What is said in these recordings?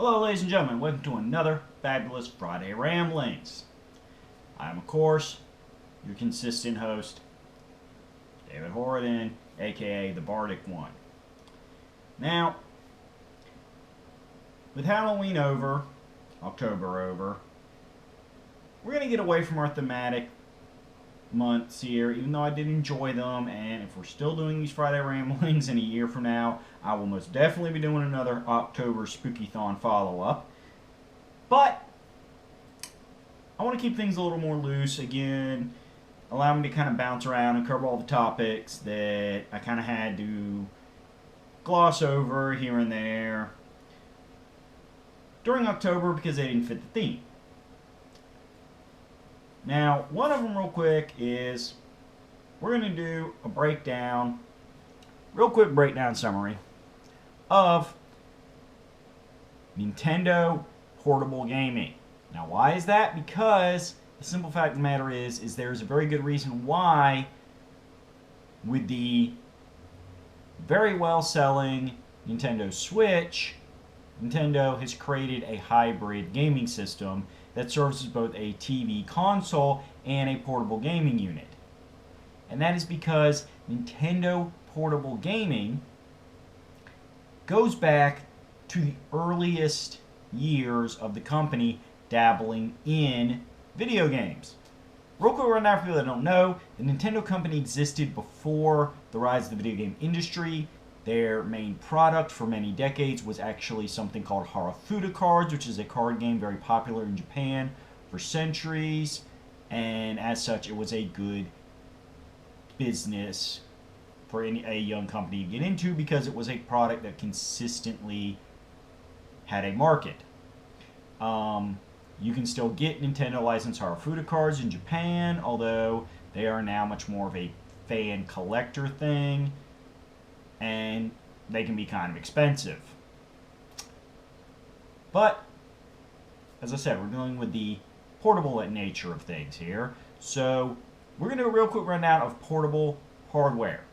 Hello, ladies and gentlemen. Welcome to another fabulous Friday Ramblings. I am, of course, your consistent host, David Horridin, aka the Bardic One. Now, with Halloween over, October over, we're going to get away from our thematic months here, even though I did enjoy them, and if we're still doing these Friday Ramblings in a year from now, I will most definitely be doing another October Spooky-thon follow-up. But I want to keep things a little more loose again, allow me to kind of bounce around and cover all the topics that I kind of had to gloss over here and there during October because they didn't fit the theme. Now, one of them real quick is we're going to do a real quick breakdown summary of Nintendo portable gaming. Now, why is that? Because the simple fact of the matter is there's a very good reason why with the very well selling Nintendo Switch, Nintendo has created a hybrid gaming system that serves as both a TV console and a portable gaming unit. And that is because Nintendo portable gaming goes back to the earliest years of the company dabbling in video games. Real quick rundown for people that don't know, the Nintendo company existed before the rise of the video game industry. Their main product for many decades was actually something called Harafuda cards, which is a card game very popular in Japan for centuries, and as such it was a good business for a young company to get into because it was a product that consistently had a market. You can still get Nintendo licensed Harafuda cards in Japan, although they are now much more of a fan collector thing, and they can be kind of expensive. But, as I said, we're dealing with the portable nature of things here. So, we're going to do a real quick rundown of portable hardware.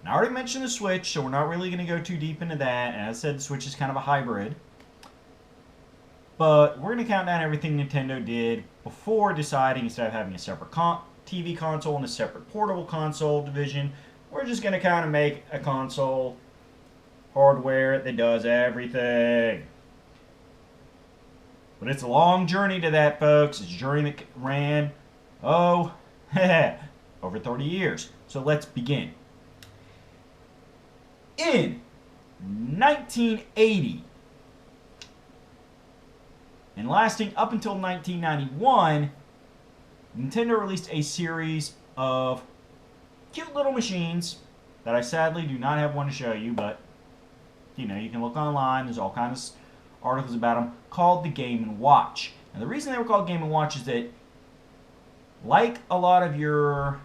Now, I already mentioned the Switch, so we're not really going to go too deep into that. And as I said, the Switch is kind of a hybrid. But we're going to count down everything Nintendo did before deciding, instead of having a separate TV console and a separate portable console division, we're just going to kind of make a console hardware that does everything. But it's a long journey to that, folks. It's a journey that ran, over 30 years. So let's begin. In 1980, and lasting up until 1991, Nintendo released a series of cute little machines that I sadly do not have one to show you, but you can look online. There's all kinds of articles about them, called the Game & Watch. And the reason they were called Game & Watch is that, like a lot of your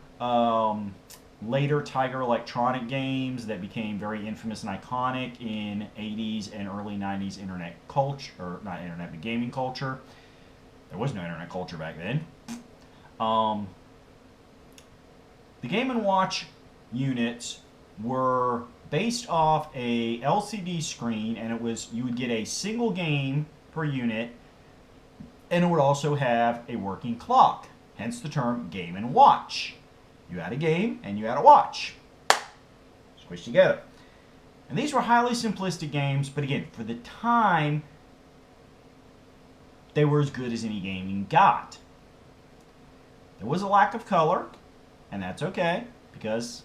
later Tiger Electronic games that became very infamous and iconic in 80s and early 90s internet culture, or not internet, but gaming culture. There was no internet culture back then. The Game & Watch units were based off a LCD screen, and you would get a single game per unit, and it would also have a working clock, hence the term Game & Watch. You had a game and you had a watch squished together. And these were highly simplistic games, but again, for the time, they were as good as any game you got. There was a lack of color, and that's okay, because,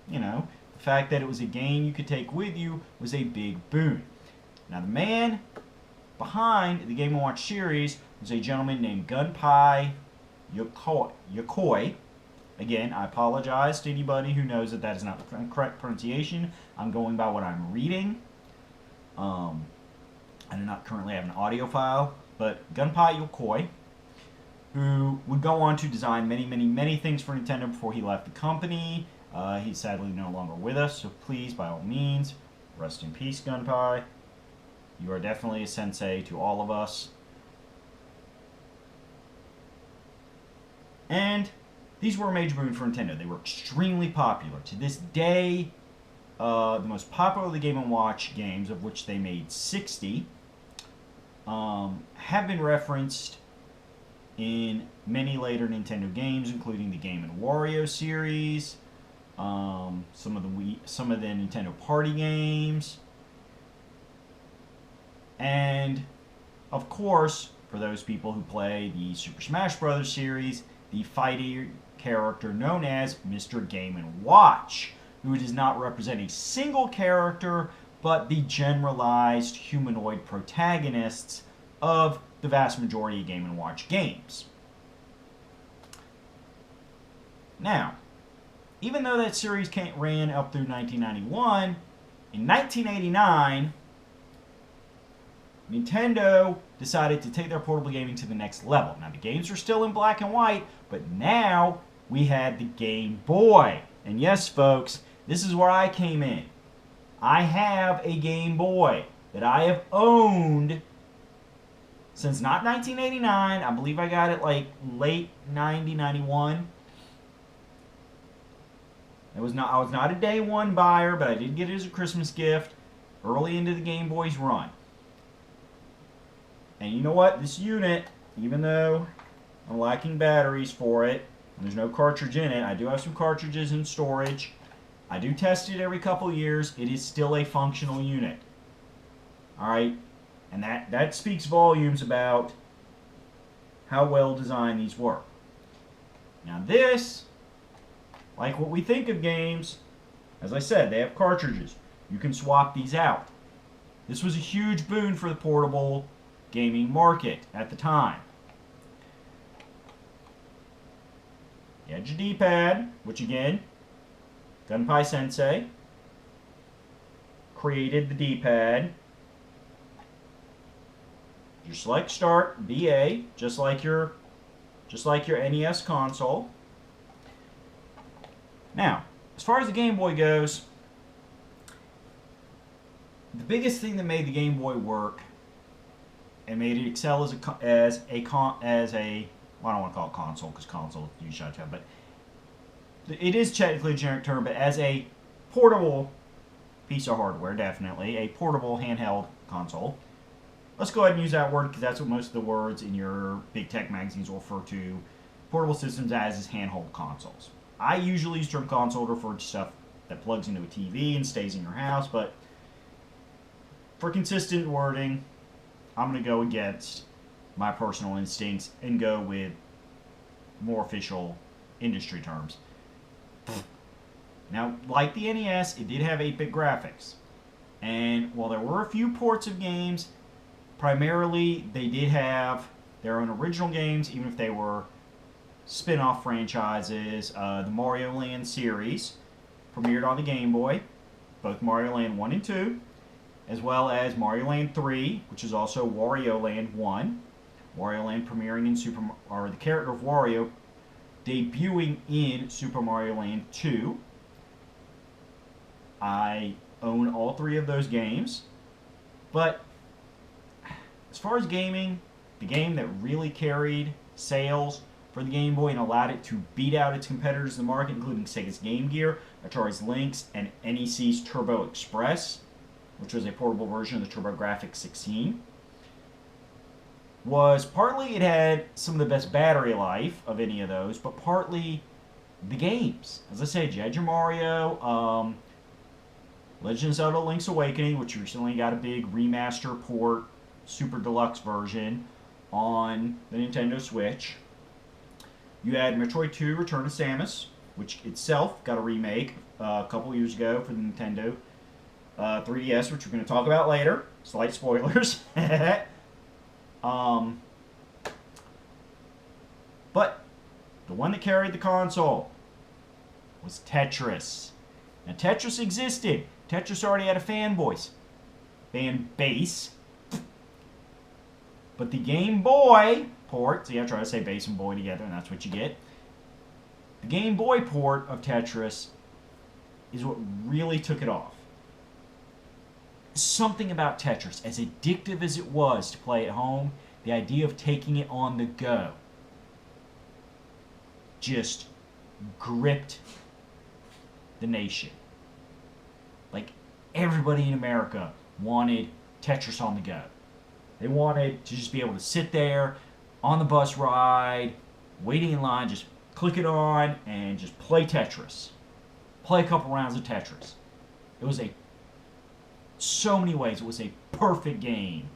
the fact that it was a game you could take with you was a big boon. Now, the man behind the Game & Watch series was a gentleman named Gunpei Yokoi. Again, I apologize to anybody who knows that is not the correct pronunciation. I'm going by what I'm reading. I do not currently have an audio file, but Gunpei Yokoi, who would go on to design many, many, many things for Nintendo before he left the company. He's sadly no longer with us, so please, by all means, rest in peace, Gunpei. You are definitely a sensei to all of us. And these were a major boon for Nintendo. They were extremely popular. To this day, the most popular of the Game & Watch games, of which they made 60, have been referenced in many later Nintendo games, including the Game & Wario series, some of the Nintendo Party games, and of course, for those people who play the Super Smash Bros. Series, the fighting character known as Mr. Game & Watch, who does not represent a single character, but the generalized humanoid protagonists of the vast majority of Game & Watch games. Now, even though that series ran up through 1991, in 1989, Nintendo decided to take their portable gaming to the next level. Now, the games were still in black and white, but now we had the Game Boy. And yes, folks, this is where I came in. I have a Game Boy that I have owned since not 1989. I believe I got it like late 90, 91. I was not a day one buyer, but I did get it as a Christmas gift early into the Game Boy's run. And you know what? This unit, even though I'm lacking batteries for it, and there's no cartridge in it, I do have some cartridges in storage. I do test it every couple of years. It is still a functional unit. Alright? And that speaks volumes about how well designed these were. Now this, like what we think of games, as I said, they have cartridges. You can swap these out. This was a huge boon for the portable gaming market at the time. You had your D-pad, which again, Gunpei Sensei created the D-pad. Your select start, BA, just like your NES console. Now, as far as the Game Boy goes, the biggest thing that made the Game Boy work and made it excel as a well, I don't want to call it console because console you shut up, but it is technically a generic term, but as a portable piece of hardware, definitely a portable handheld console. Let's go ahead and use that word because that's what most of the words in your big tech magazines will refer to portable systems as, is handheld consoles. I usually use the term console to refer to stuff that plugs into a TV and stays in your house, but for consistent wording, I'm going to go against my personal instincts and go with more official industry terms. Now, like the NES, it did have 8-bit graphics. And while there were a few ports of games, primarily they did have their own original games, even if they were spin-off franchises. The Mario Land series premiered on the Game Boy, both Mario Land 1 and 2, as well as Mario Land 3, which is also Wario Land 1. Wario Land premiering in the character of Wario debuting in Super Mario Land 2. I own all 3 of those games, but as far as gaming, the game that really carried sales for the Game Boy and allowed it to beat out its competitors in the market, including Sega's Game Gear, Atari's Lynx, and NEC's Turbo Express, which was a portable version of the TurboGrafx 16, was partly it had some of the best battery life of any of those, but partly the games. As I said, you had your Mario, Legend of Zelda Link's Awakening, which recently got a big remaster port, super deluxe version on the Nintendo Switch. You had Metroid 2 Return to Samus, which itself got a remake a couple years ago for the Nintendo 3DS, which we're going to talk about later. Slight spoilers. But the one that carried the console was Tetris. Now, Tetris existed. Tetris already had a fan base. But the Game Boy port, see, I try to say base and boy together, and that's what you get. The Game Boy port of Tetris is what really took it off. Something about Tetris, as addictive as it was to play at home, the idea of taking it on the go just gripped the nation. Like, everybody in America wanted Tetris on the go. They wanted to just be able to sit there on the bus ride, waiting in line, just click it on and just play Tetris. Play a couple rounds of Tetris. It was so many ways, it was a perfect game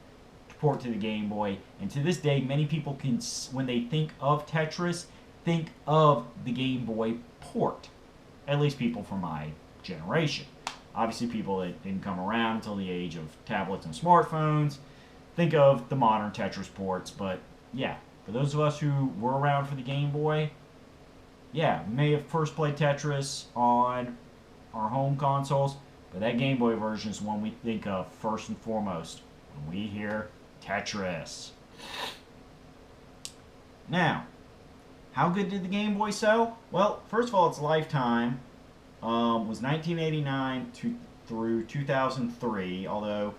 to port to the Game Boy. And to this day, many people can, when they think of Tetris, think of the Game Boy port. At least people from my generation. Obviously, people that didn't come around until the age of tablets and smartphones think of the modern Tetris ports. But yeah, for those of us who were around for the Game Boy, yeah, we may have first played Tetris on our home consoles, but that Game Boy version is the one we think of first and foremost when we hear Tetris. Now, how good did the Game Boy sell? Well, first of all, its lifetime was 1989 through 2003, although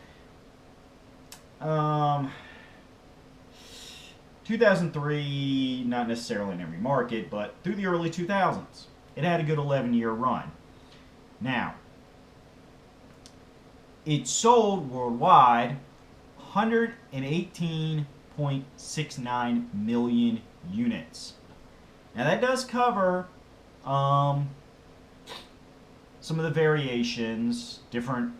2003, not necessarily in every market, but through the early 2000s. It had a good 11-year run. Now, it sold worldwide 118.69 million units. Now that does cover some of the variations, different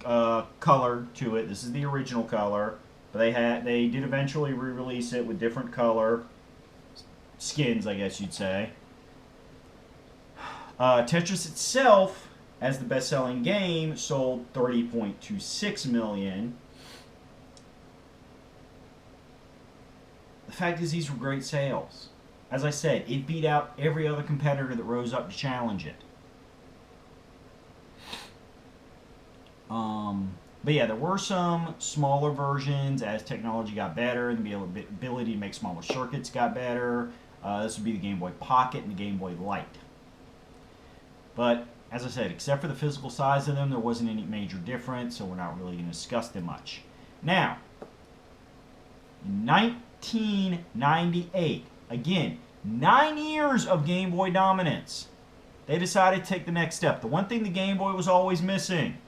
color to it. This is the original color, but they did eventually re-release it with different color skins, I guess you'd say. Tetris itself, as the best-selling game, sold 30.26 million. The fact is, these were great sales. As I said, it beat out every other competitor that rose up to challenge it. But yeah, there were some smaller versions as technology got better and the ability to make smaller circuits got better. This would be the Game Boy Pocket and the Game Boy Light. But as I said, except for the physical size of them, there wasn't any major difference, so we're not really going to discuss them much. Now, in 1998, again, 9 years of Game Boy dominance, they decided to take the next step. The one thing the Game Boy was always missing: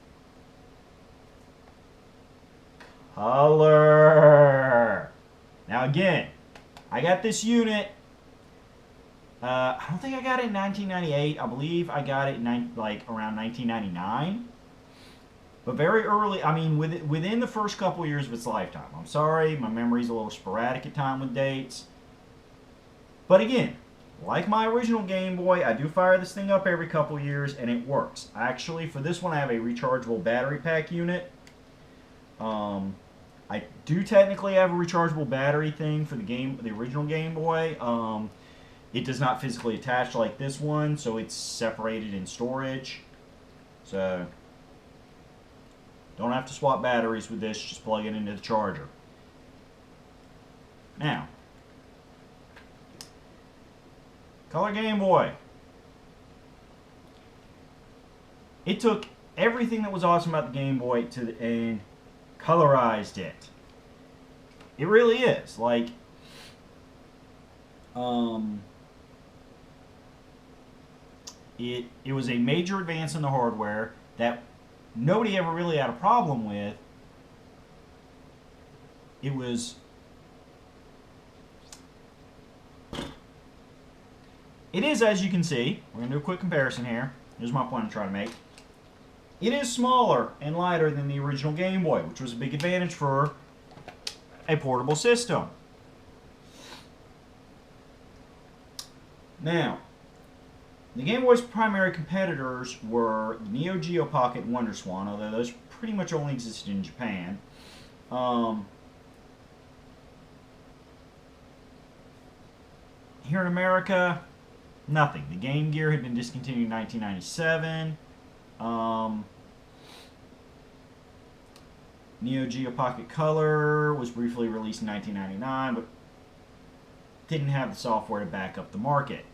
color. Now again, I got this unit. I don't think I got it in 1998. I believe I got it in around 1999. But very early, I mean, within the first couple years of its lifetime. I'm sorry, my memory's a little sporadic at time with dates. But again, like my original Game Boy, I do fire this thing up every couple years, and it works. Actually, for this one, I have a rechargeable battery pack unit. I do technically have a rechargeable battery thing for the original Game Boy. It does not physically attach like this one, so it's separated in storage. So, don't have to swap batteries with this, just plug it into the charger. Now, Color Game Boy. It took everything that was awesome about the Game Boy and colorized it. It really is. Like, it was a major advance in the hardware that nobody ever really had a problem with. It is, as you can see, we're going to do a quick comparison here. Here's my point I'm trying to make. It is smaller and lighter than the original Game Boy, which was a big advantage for a portable system. Now, the Game Boy's primary competitors were the Neo Geo Pocket and WonderSwan, although those pretty much only existed in Japan. Here in America, nothing. The Game Gear had been discontinued in 1997. Neo Geo Pocket Color was briefly released in 1999, but didn't have the software to back up the market.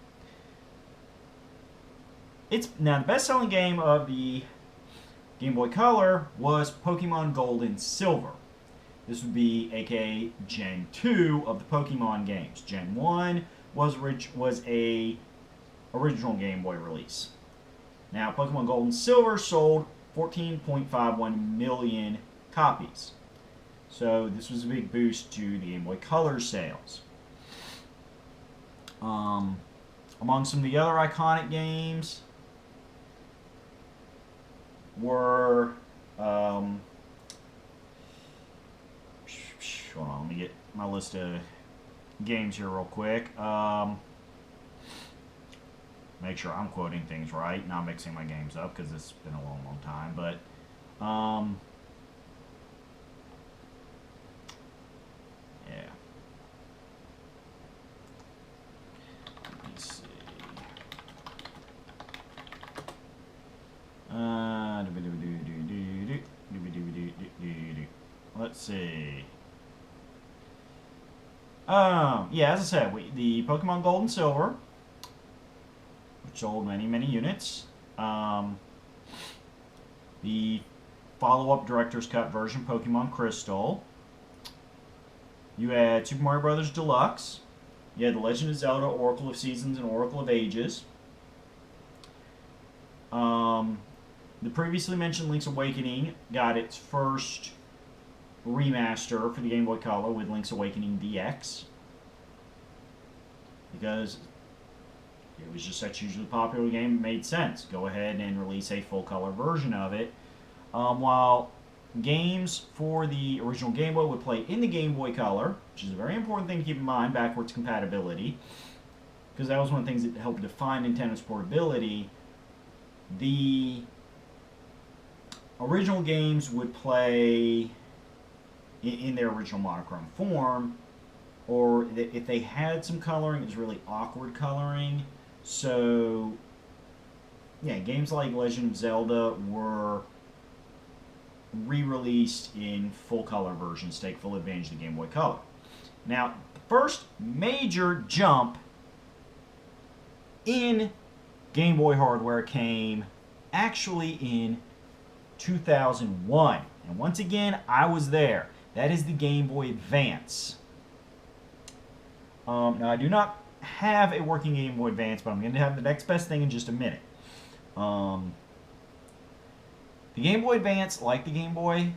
Now, the best-selling game of the Game Boy Color was Pokemon Gold and Silver. This would be, aka Gen 2 of the Pokemon games. Gen 1 was a original Game Boy release. Now, Pokemon Gold and Silver sold 14.51 million copies. So this was a big boost to the Game Boy Color sales. Among some of the other iconic games were, hold on, let me get my list of games here real quick. Make sure I'm quoting things right, not mixing my games up, because it's been a long, long time. But yeah. Let me see. Let's see. Yeah, as I said, the Pokemon Gold and Silver, which sold many, many units. The follow-up Director's Cut version, Pokemon Crystal. You had Super Mario Bros. Deluxe. You had The Legend of Zelda, Oracle of Seasons, and Oracle of Ages. The previously mentioned Link's Awakening got its first remaster for the Game Boy Color with Link's Awakening DX, because it was just such a hugely popular game, it made sense. Go ahead and release a full color version of it. While games for the original Game Boy would play in the Game Boy Color, which is a very important thing to keep in mind, backwards compatibility, because that was one of the things that helped define Nintendo's portability. The original games would play in their original monochrome form, or if they had some coloring, it was really awkward coloring. So, yeah, games like Legend of Zelda were re-released in full color versions to take full advantage of the Game Boy Color. Now, the first major jump in Game Boy hardware came actually in 2001. And once again, I was there. That is the Game Boy Advance. Now, I do not have a working Game Boy Advance, but I'm going to have the next best thing in just a minute. The Game Boy Advance, like the Game Boy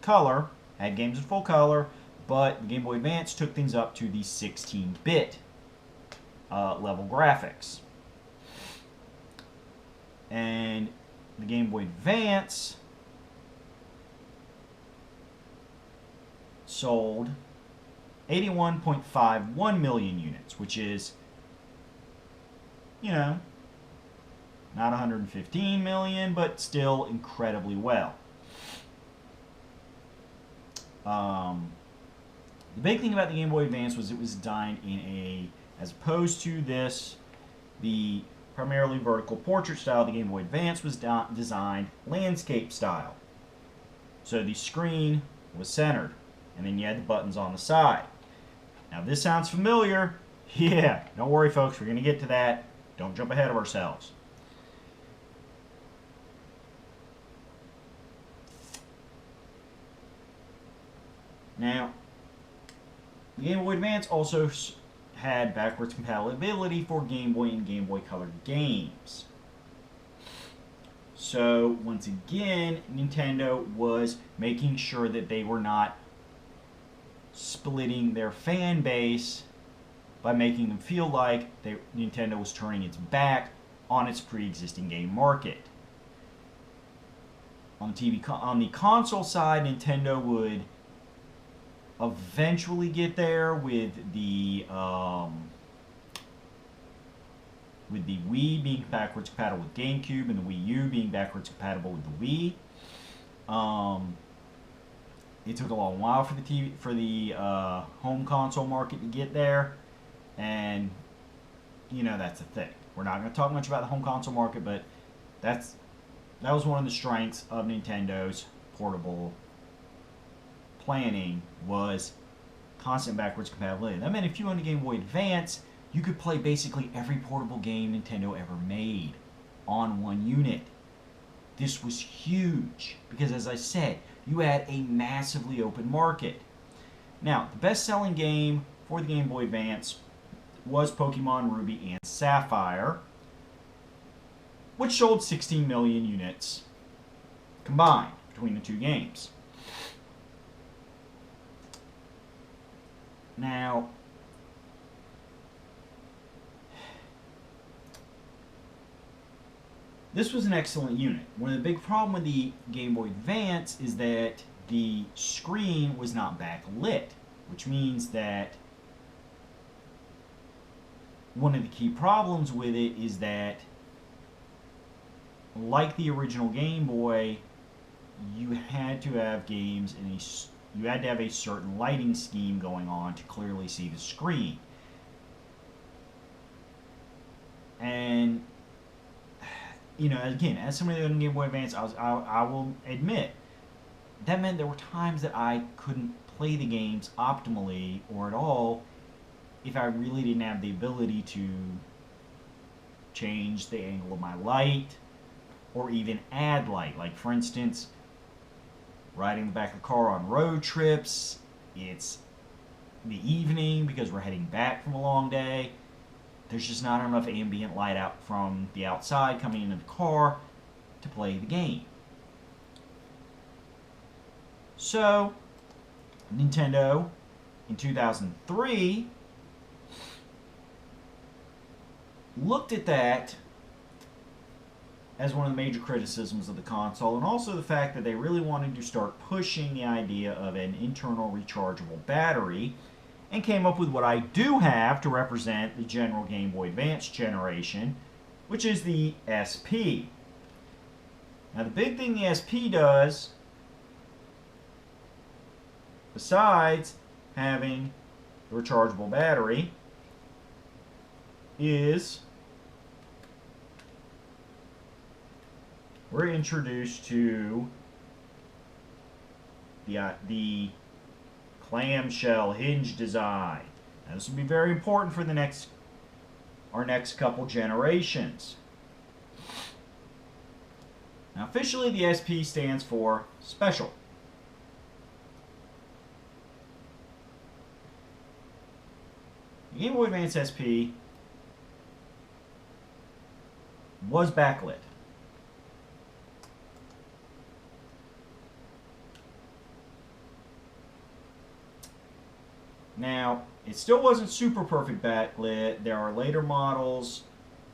Color, had games in full color, but the Game Boy Advance took things up to the 16-bit level graphics. And the Game Boy Advance sold 81.51 million units, which is, you know, not 115 million, but still incredibly well. The big thing about the Game Boy Advance was it was designed in a, as opposed to this, the primarily vertical portrait style, the Game Boy Advance was designed landscape style. So the screen was centered, and then you had the buttons on the side. Now, if this sounds familiar, yeah, don't worry, folks, we're going to get to that. Don't jump ahead of ourselves. Now, the Game Boy Advance also had backwards compatibility for Game Boy and Game Boy Color games. So, once again, Nintendo was making sure that they were not splitting their fan base by making them feel like Nintendo was turning its back on its pre-existing game market. On the console side, Nintendo would eventually get there with the Wii being backwards compatible with GameCube and the Wii U being backwards compatible with the Wii. It took a long while for the home console market to get there, and you know that's the thing. We're not going to talk much about the home console market, but that was one of the strengths of Nintendo's portable planning, was constant backwards compatibility. That meant if you owned a Game Boy Advance, you could play basically every portable game Nintendo ever made on one unit. This was huge because, as I said, you had a massively open market. Now, the best-selling game for the Game Boy Advance was Pokemon Ruby and Sapphire, which sold 16 million units combined between the two games. Now, this was an excellent unit. One of the big problems with the Game Boy Advance is that the screen was not backlit, which means that one of the key problems with it is that, like the original Game Boy, you had to have games in you had to have a certain lighting scheme going on to clearly see the screen. And you know, again, as somebody on Game Boy Advance, I will admit that meant there were times that I couldn't play the games optimally or at all if I really didn't have the ability to change the angle of my light or even add light. Like, for instance, riding the back of the car on road trips, it's the evening because we're heading back from a long day. There's just not enough ambient light out from the outside coming into the car to play the game. So, Nintendo, in 2003, looked at that as one of the major criticisms of the console, and also the fact that they really wanted to start pushing the idea of an internal rechargeable battery, and came up with what I do have to represent the general Game Boy Advance generation, which is the SP. Now, the big thing the SP does, besides having the rechargeable battery, is we're introduced to the clamshell hinge design. Now, this will be very important for our next couple generations. Now, officially, the SP stands for Special. The Game Boy Advance SP was backlit. Now, it still wasn't super perfect backlit. There are later models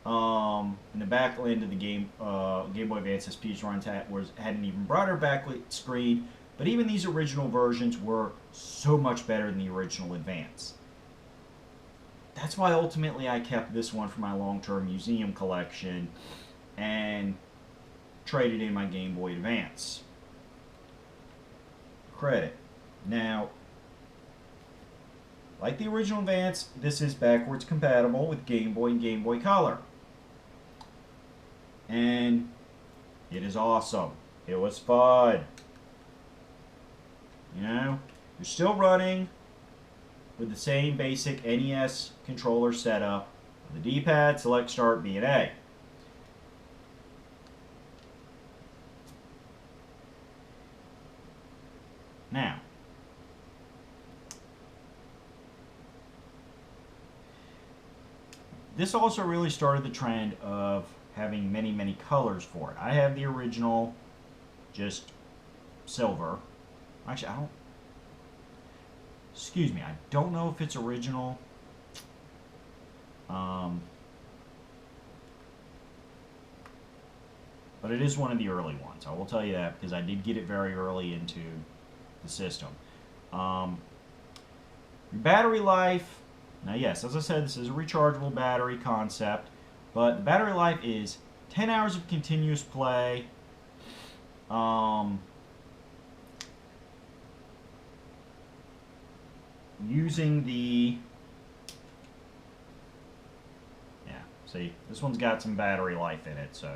in the back end of the Game Boy Advance SP's runs had an even broader backlit screen, but even these original versions were so much better than the original Advance. That's why ultimately I kept this one for my long-term museum collection and traded in my Game Boy Advance. Credit. Now, like the original Advance, this is backwards compatible with Game Boy and Game Boy Color. And it is awesome. It was fun. You know, you're still running with the same basic NES controller setup. The D-pad, select, start, B and A. Now, this also really started the trend of having many, many colors for it. I have the original, just silver. Actually, I don't... Excuse me, I don't know if it's original. But it is one of the early ones. I will tell you that because I did get it very early into the system. Your battery life... Now, yes, as I said, this is a rechargeable battery concept, but the battery life is 10 hours of continuous play. Using the... Yeah, see, this one's got some battery life in it, so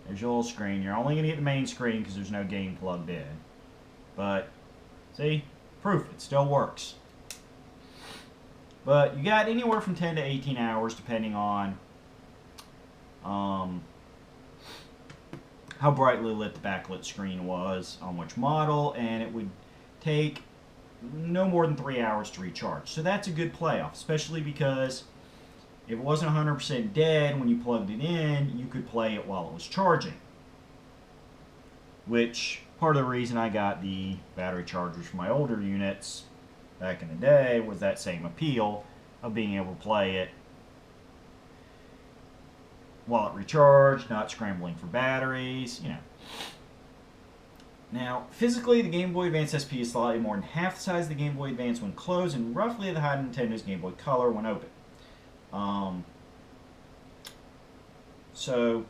there's your little screen. You're only going to get the main screen because there's no game plugged in. But, see, proof, it still works. But you got anywhere from 10 to 18 hours depending on how brightly lit the backlit screen was, on which model, and it would take no more than 3 hours to recharge. So that's a good playoff, especially because if it wasn't 100% dead when you plugged it in, you could play it while it was charging. which part of the reason I got the battery chargers for my older units back in the day was that same appeal of being able to play it while it recharged, not scrambling for batteries, you know. Now, physically, the Game Boy Advance SP is slightly more than half the size of the Game Boy Advance when closed and roughly the height of Nintendo's Game Boy Color when open. So,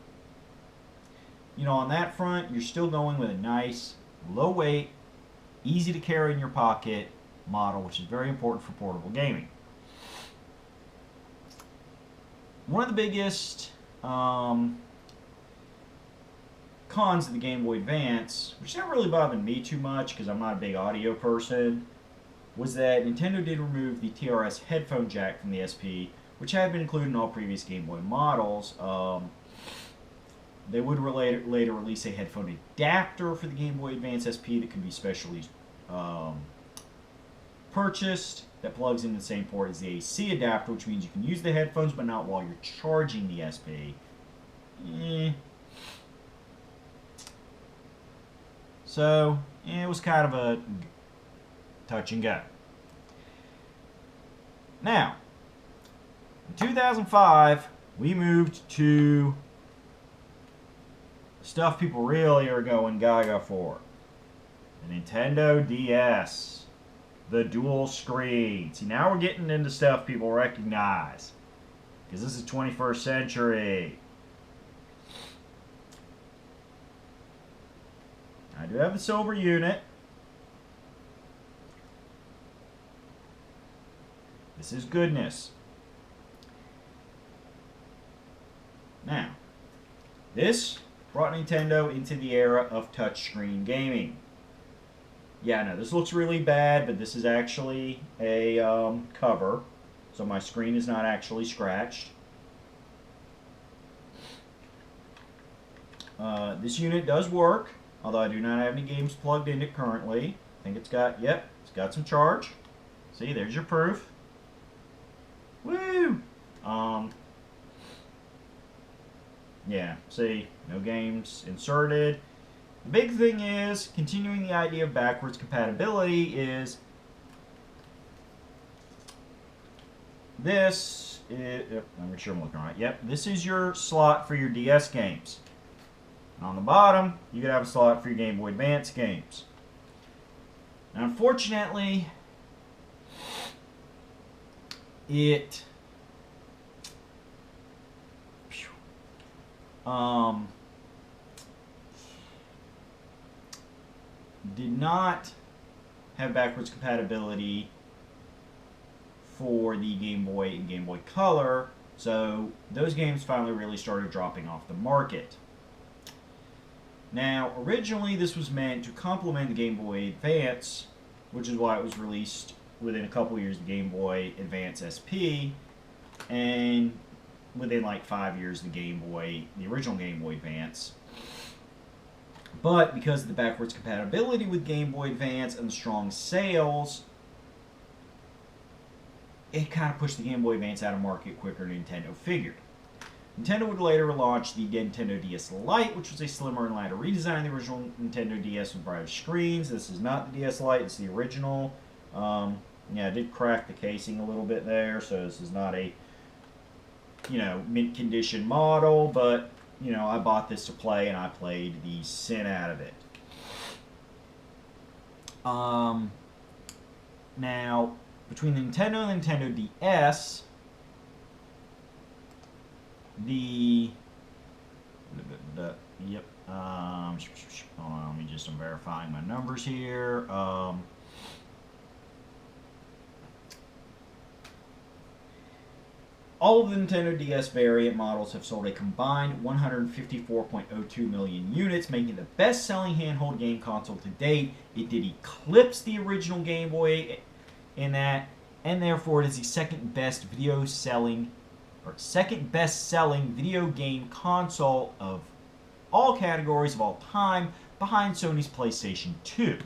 you know, on that front, you're still going with a nice, low weight, easy to carry in your pocket model, which is very important for portable gaming. One of the biggest cons of the Game Boy Advance, which never really bothered me too much because I'm not a big audio person, was that Nintendo did remove the TRS headphone jack from the SP, which had been included in all previous Game Boy models. They would later release a headphone adapter for the Game Boy Advance SP that could be specially purchased that plugs into the same port as the AC adapter, which means you can use the headphones but not while you're charging the SP. So, it was kind of a touch and go. Now, in 2005, we moved to stuff people really are going gaga for. The Nintendo DS. The dual screen. See, now we're getting into stuff people recognize. Because this is 21st century. I do have the silver unit. This is goodness. Now, this brought Nintendo into the era of touchscreen gaming. Yeah, no, this looks really bad, but this is actually a cover, so my screen is not actually scratched. This unit does work, although I do not have any games plugged in it currently. I think it's got, yep, it's got some charge. See, there's your proof. Woo! Yeah, see, no games inserted. The big thing is, continuing the idea of backwards compatibility is this is, yep, I'm sure I'm looking right. Yep, this is your slot for your DS games. And on the bottom, you could have a slot for your Game Boy Advance games. Now, unfortunately, it did not have backwards compatibility for the Game Boy and Game Boy Color, so those games finally really started dropping off the market. Now, originally this was meant to complement the Game Boy Advance, which is why it was released within a couple years of the Game Boy Advance SP, and within like 5 years the original Game Boy Advance. But because of the backwards compatibility with Game Boy Advance and the strong sales, it kind of pushed the Game Boy Advance out of market quicker than Nintendo figured. Nintendo would later launch the Nintendo DS Lite, which was a slimmer and lighter redesign of the original Nintendo DS with brighter screens. This is not the DS Lite, it's the original. Yeah, I did crack the casing a little bit there, so this is not a, you know, mint condition model, but you know, I bought this to play, and I played the sin out of it. Now, between the Nintendo and the Nintendo DS, yep, hold on, let me just, I'm verifying my numbers here. All of the Nintendo DS variant models have sold a combined 154.02 million units, making it the best-selling handheld game console to date. It did eclipse the original Game Boy in that, and therefore it is the second best-selling video game console of all categories of all time, behind Sony's PlayStation 2.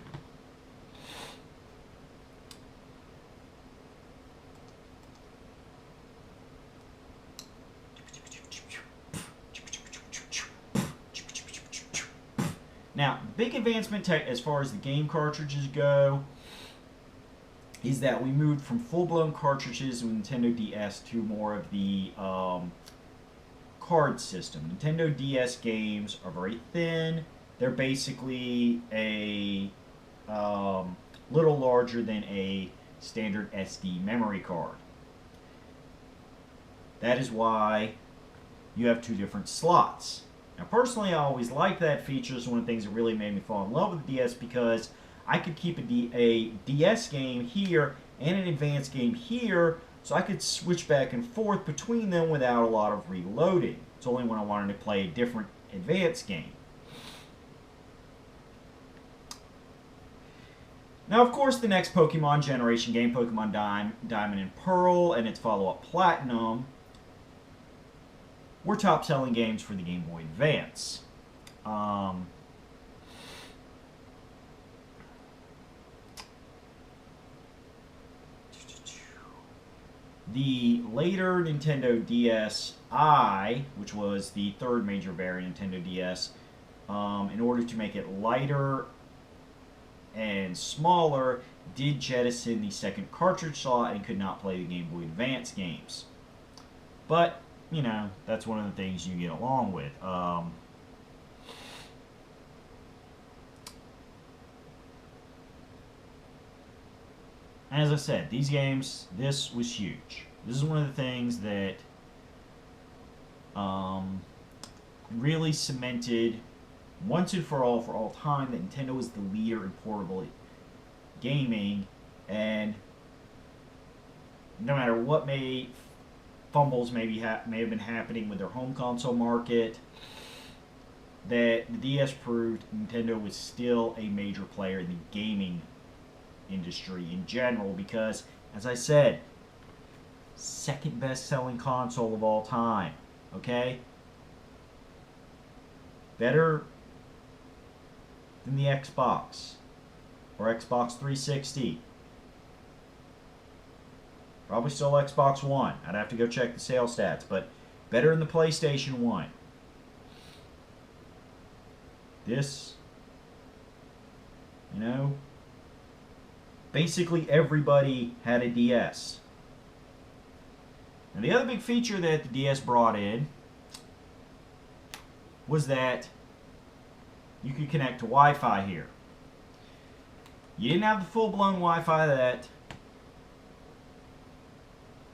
Now, the big advancement as far as the game cartridges go is that we moved from full-blown cartridges with Nintendo DS to more of the card system. Nintendo DS games are very thin. They're basically a little larger than a standard SD memory card. That is why you have two different slots. Now, personally, I always liked that feature. It's one of the things that really made me fall in love with the DS because I could keep a DS game here and an advanced game here, so I could switch back and forth between them without a lot of reloading. It's only when I wanted to play a different advanced game. Now, of course, the next Pokemon generation game, Pokemon Diamond and Pearl, and its follow-up Platinum, were top-selling games for the Game Boy Advance. The later Nintendo DS-i, which was the third major variant Nintendo DS, in order to make it lighter and smaller, did jettison the second cartridge slot and could not play the Game Boy Advance games. But, you know, that's one of the things you get along with. As I said, these games, this was huge. This is one of the things that really cemented once and for all time that Nintendo was the leader in portable gaming, and no matter what fumbles may have been happening with their home console market, that the DS proved Nintendo was still a major player in the gaming industry in general because, as I said, second best selling console of all time. Okay? Better than the Xbox or Xbox 360. Probably still Xbox One. I'd have to go check the sales stats, but better than the PlayStation 1. This, you know, basically everybody had a DS. And the other big feature that the DS brought in was that you could connect to Wi-Fi here. You didn't have the full-blown Wi-Fi that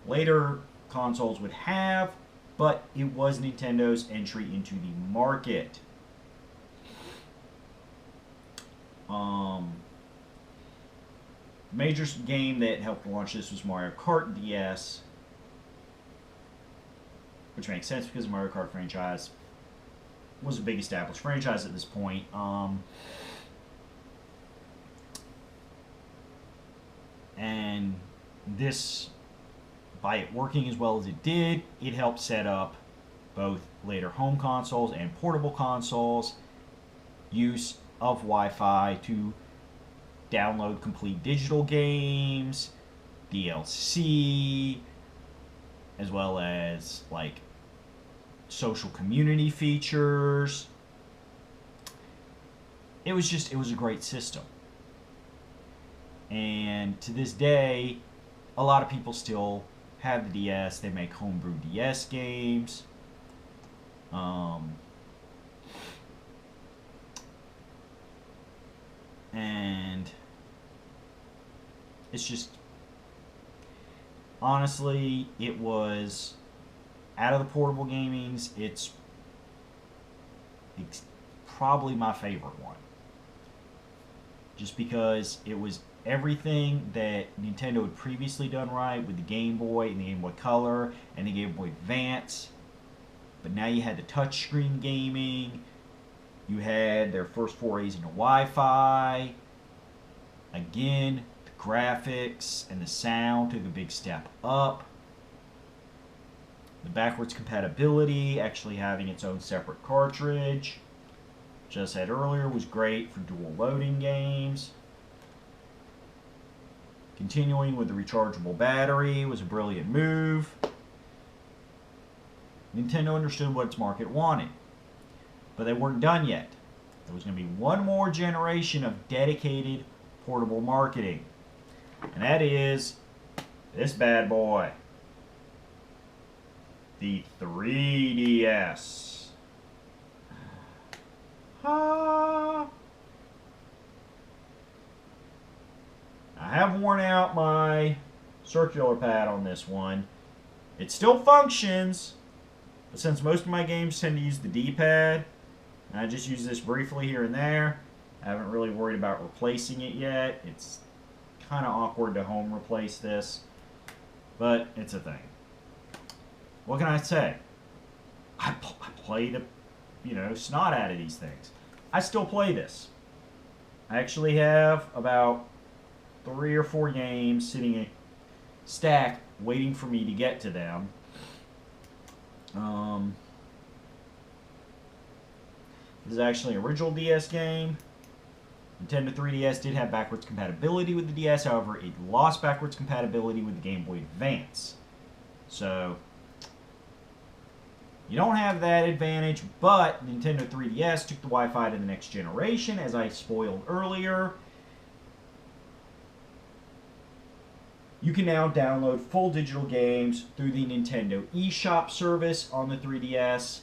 later consoles would have, but it was Nintendo's entry into the market. Major game that helped launch this was Mario Kart DS, which makes sense because the Mario Kart franchise was a big established franchise at this point. And this, by it working as well as it did, it helped set up both later home consoles and portable consoles use of Wi-Fi to download complete digital games, DLC, as well as like social community features. It was a great system. And to this day, a lot of people still have the DS. They make homebrew DS games. And it's just, honestly, it was, out of the portable gamings, it's probably my favorite one. Just because it was everything that Nintendo had previously done right with the Game Boy and the Game Boy Color and the Game Boy Advance. But now you had the touchscreen gaming. You had their first forays into Wi-Fi. Again, the graphics and the sound took a big step up. The backwards compatibility, actually having its own separate cartridge, which I said earlier was great for dual loading games. Continuing with the rechargeable battery was a brilliant move. Nintendo understood what its market wanted, but they weren't done yet. There was going to be one more generation of dedicated portable marketing. And that is this bad boy. The 3DS. I have worn out my circular pad on this one. It still functions, but since most of my games tend to use the D-pad, and I just use this briefly here and there, I haven't really worried about replacing it yet. It's kind of awkward to home replace this, but it's a thing. What can I say? I play the, snot out of these things. I still play this. I actually have about 3 or 4 games sitting in a stack waiting for me to get to them. This is actually an original DS game. Nintendo 3DS did have backwards compatibility with the DS, however, it lost backwards compatibility with the Game Boy Advance. So, you don't have that advantage, but Nintendo 3DS took the Wi-Fi to the next generation, as I spoiled earlier. You can now download full digital games through the Nintendo eShop service on the 3DS,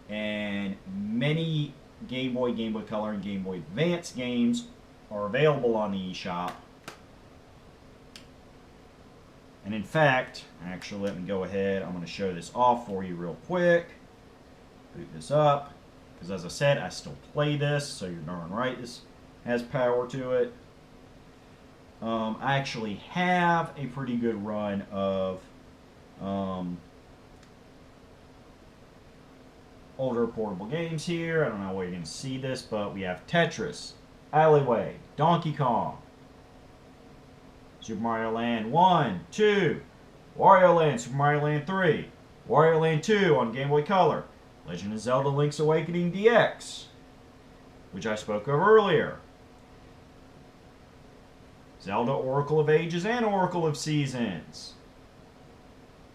and many Game Boy, Game Boy Color, and Game Boy Advance games are available on the eShop. And in fact, actually let me go ahead, I'm going to show this off for you real quick. Boot this up, because as I said, I still play this, so you're darn right this has power to it. I actually have a pretty good run of older portable games here. I don't know where you're going to see this, but we have Tetris, Alleyway, Donkey Kong, Super Mario Land 1, 2, Wario Land, Super Mario Land 3, Wario Land 2 on Game Boy Color, Legend of Zelda Link's Awakening DX, which I spoke of earlier, Zelda Oracle of Ages and Oracle of Seasons,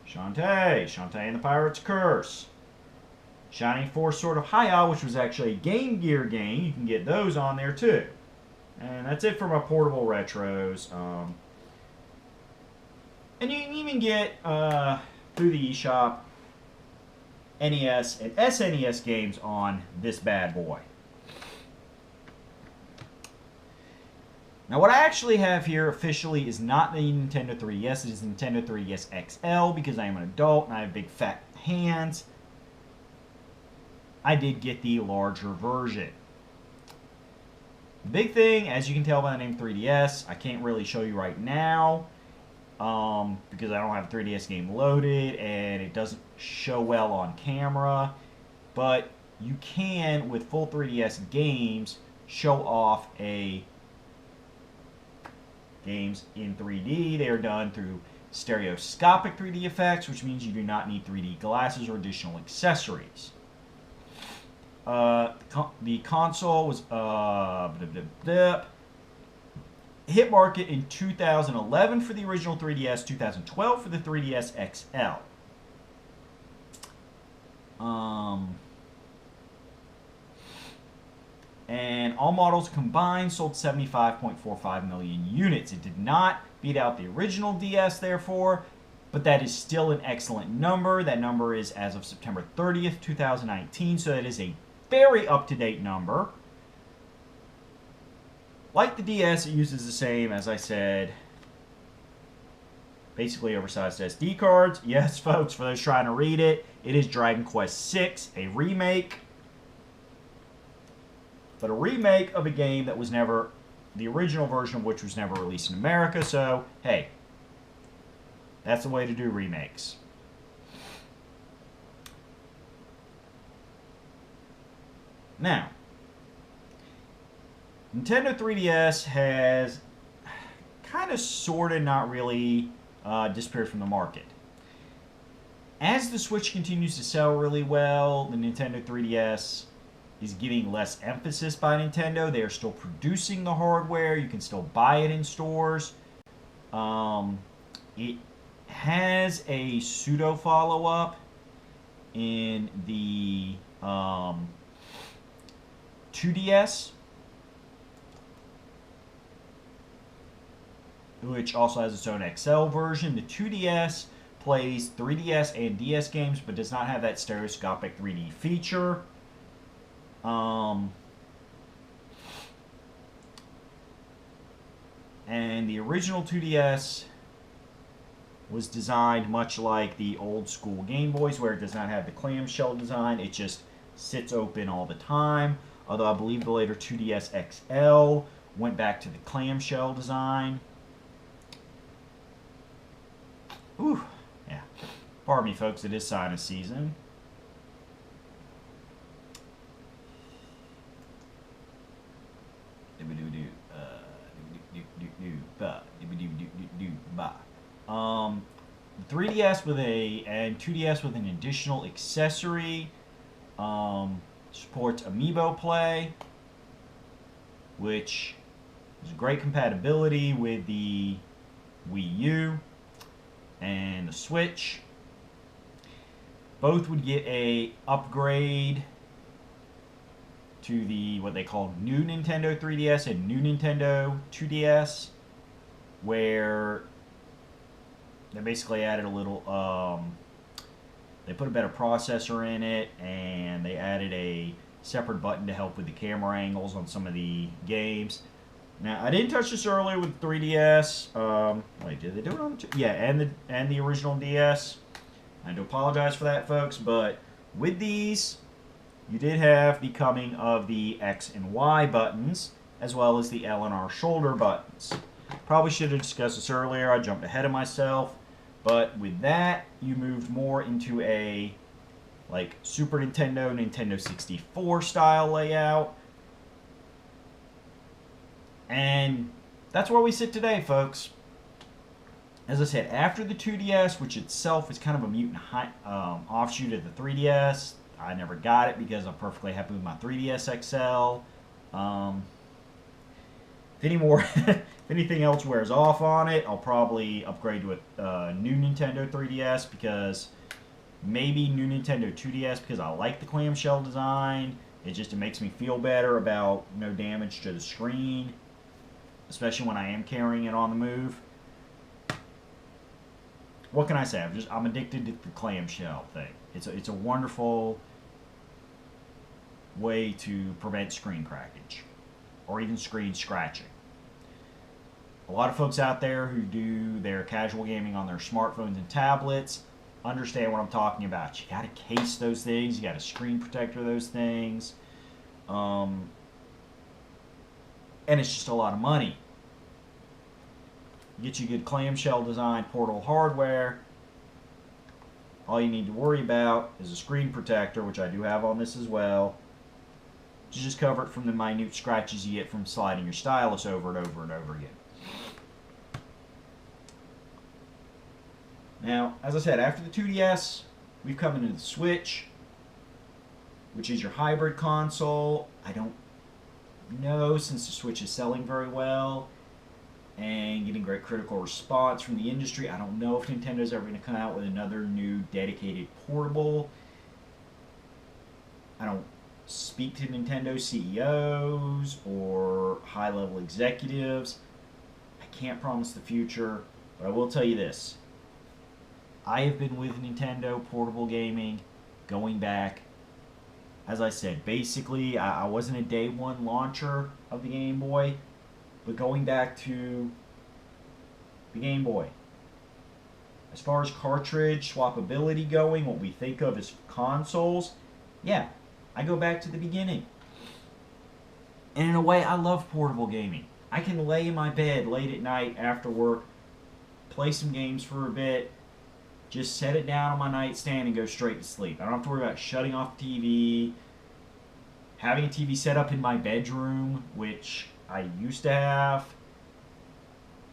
Shantae and the Pirate's Curse, Shining Force Sword of Haya, which was actually a Game Gear game. You can get those on there too. And that's it for my portable retros. And you can even get, through the eShop, NES and SNES games on this bad boy. Now what I actually have here officially is not the Nintendo 3DS, it is the Nintendo 3DS XL, because I am an adult and I have big fat hands. I did get the larger version. The big thing, as you can tell by the name 3DS, I can't really show you right now because I don't have a 3DS game loaded and it doesn't show well on camera, but you can, with full 3DS games, show off games in 3D. They are done through stereoscopic 3D effects, which means you do not need 3D glasses or additional accessories. The console was hit market in 2011 for the original 3DS, 2012 for the 3DS XL. And all models combined sold 75.45 million units. It did not beat out the original DS, therefore, but that is still an excellent number. That number is as of September 30th, 2019, so that is a very up-to-date number. Like the DS, it uses the same, as I said, basically oversized SD cards. Yes, folks, for those trying to read it, it is Dragon Quest VI, a remake. But a remake of a game that was never, the original version of which was never released in America, so, hey, that's the way to do remakes. Now, Nintendo 3DS has kind of, sort of, not really disappeared from the market. As the Switch continues to sell really well, the Nintendo 3DS is getting less emphasis by Nintendo. They are still producing the hardware. You can still buy it in stores. It has a pseudo follow-up in the 2DS, which also has its own XL version. The 2DS plays 3DS and DS games, but does not have that stereoscopic 3D feature. And the original 2DS was designed much like the old school Game Boys, where it does not have the clamshell design. It just sits open all the time. Although I believe the later 2DS XL went back to the clamshell design. Ooh, yeah. Pardon me, folks, it is sinus season. The 3DS with and 2DS with an additional accessory. Supports Amiibo Play, which is great compatibility with the Wii U and the Switch. Both would get a upgrade to the what they call new Nintendo 3DS and new Nintendo 2DS, where they basically added a little they put a better processor in it, and they added a separate button to help with the camera angles on some of the games. Now, I didn't touch this earlier with 3DS. Wait, did they do it on the... Yeah, and the original DS. I do apologize for that, folks, but with these, you did have the coming of the X and Y buttons, as well as the L and R shoulder buttons. Probably should have discussed this earlier. I jumped ahead of myself. But with that, you moved more into a like Super Nintendo, Nintendo 64 style layout. And that's where we sit today, folks. As I said, after the 2DS, which itself is kind of a mutant offshoot of the 3DS, I never got it because I'm perfectly happy with my 3DS XL. If anything else wears off on it, I'll probably upgrade to a new Nintendo 3DS, because maybe new Nintendo 2DS, because I like the clamshell design. It makes me feel better about no damage to the screen, especially when I am carrying it on the move. What can I say? I'm addicted to the clamshell thing. It's a wonderful way to prevent screen crackage, or even screen scratching. A lot of folks out there who do their casual gaming on their smartphones and tablets understand what I'm talking about. You got to case those things. You got to screen protector those things. And it's just a lot of money. Get you good clamshell design, portable hardware. All you need to worry about is a screen protector, which I do have on this as well, to just cover it from the minute scratches you get from sliding your stylus over and over and over again. Now, as I said, after the 2DS, we've come into the Switch, which is your hybrid console. I don't know, since the Switch is selling very well and getting great critical response from the industry, I don't know if Nintendo's ever going to come out with another new dedicated portable. I don't speak to Nintendo CEOs or high-level executives. I can't promise the future, but I will tell you this. I have been with Nintendo portable gaming going back, as I said, basically, I wasn't a day one launcher of the Game Boy, but going back to the Game Boy. As far as cartridge swappability going, what we think of as consoles, yeah, I go back to the beginning. And in a way, I love portable gaming. I can lay in my bed late at night after work, play some games for a bit, just set it down on my nightstand and go straight to sleep. I don't have to worry about shutting off the TV, having a TV set up in my bedroom, which I used to have.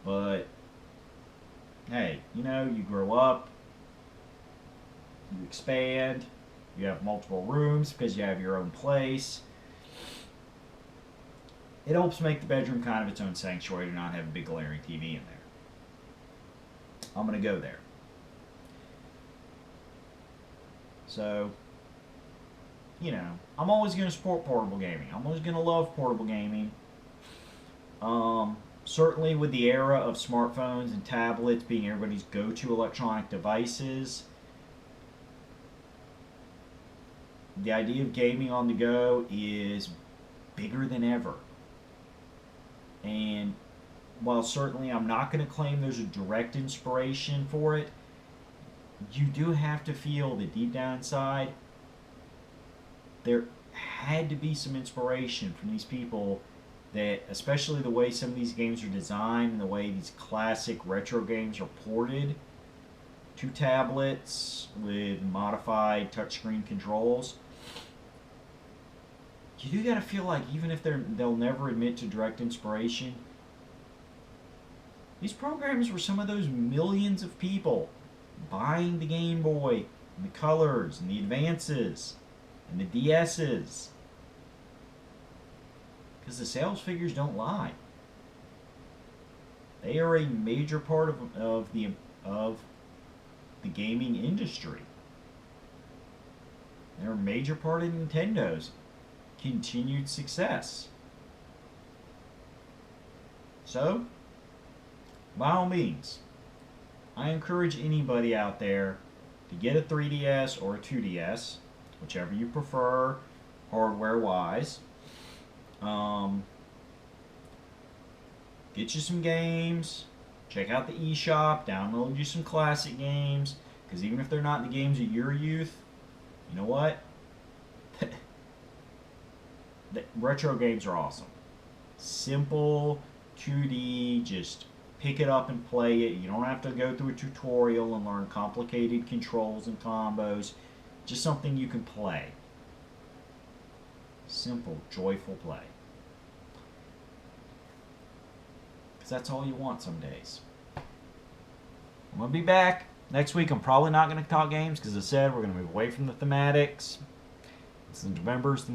But, hey, you know, you grow up, you expand, you have multiple rooms because you have your own place. It helps make the bedroom kind of its own sanctuary to not have a big glaring TV in there. I'm going to go there. I'm always going to support portable gaming. I'm always going to love portable gaming. Certainly with the era of smartphones and tablets being everybody's go-to electronic devices, the idea of gaming on the go is bigger than ever. And while certainly I'm not going to claim there's a direct inspiration for it, you do have to feel that deep down inside, there had to be some inspiration from these people that, especially the way some of these games are designed and the way these classic retro games are ported to tablets with modified touchscreen controls. You do gotta feel like even if they'll never admit to direct inspiration, these programs were some of those millions of people buying the Game Boy and the Colors and the Advances and the DS's. Because the sales figures don't lie. They are a major part of the gaming industry. They're a major part of Nintendo's continued success. So, by all means, I encourage anybody out there to get a 3DS or a 2DS, whichever you prefer, hardware-wise. Get you some games, check out the eShop, download you some classic games, because even if they're not the games of your youth, you know what? The retro games are awesome. Simple, 2D, just pick it up and play it. You don't have to go through a tutorial and learn complicated controls and combos. Just something you can play. Simple, joyful play. Because that's all you want some days. I'm going to be back. Next week I'm probably not going to talk games because as I said, we're going to move away from the thematics. Since November's the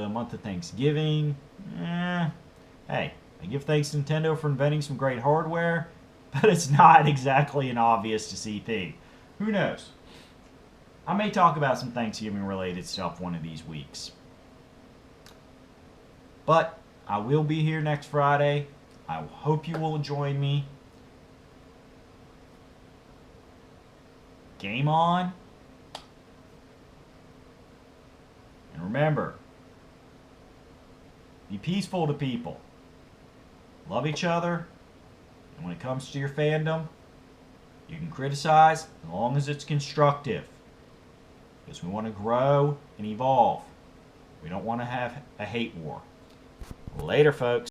month of Thanksgiving. Hey, I give thanks to Nintendo for inventing some great hardware, but it's not exactly an obvious to see thing. Who knows? I may talk about some Thanksgiving related stuff one of these weeks. But I will be here next Friday. I hope you will join me. Game on. And remember, be peaceful to people. Love each other. And when it comes to your fandom, you can criticize as long as it's constructive. Because we want to grow and evolve. We don't want to have a hate war. Later, folks.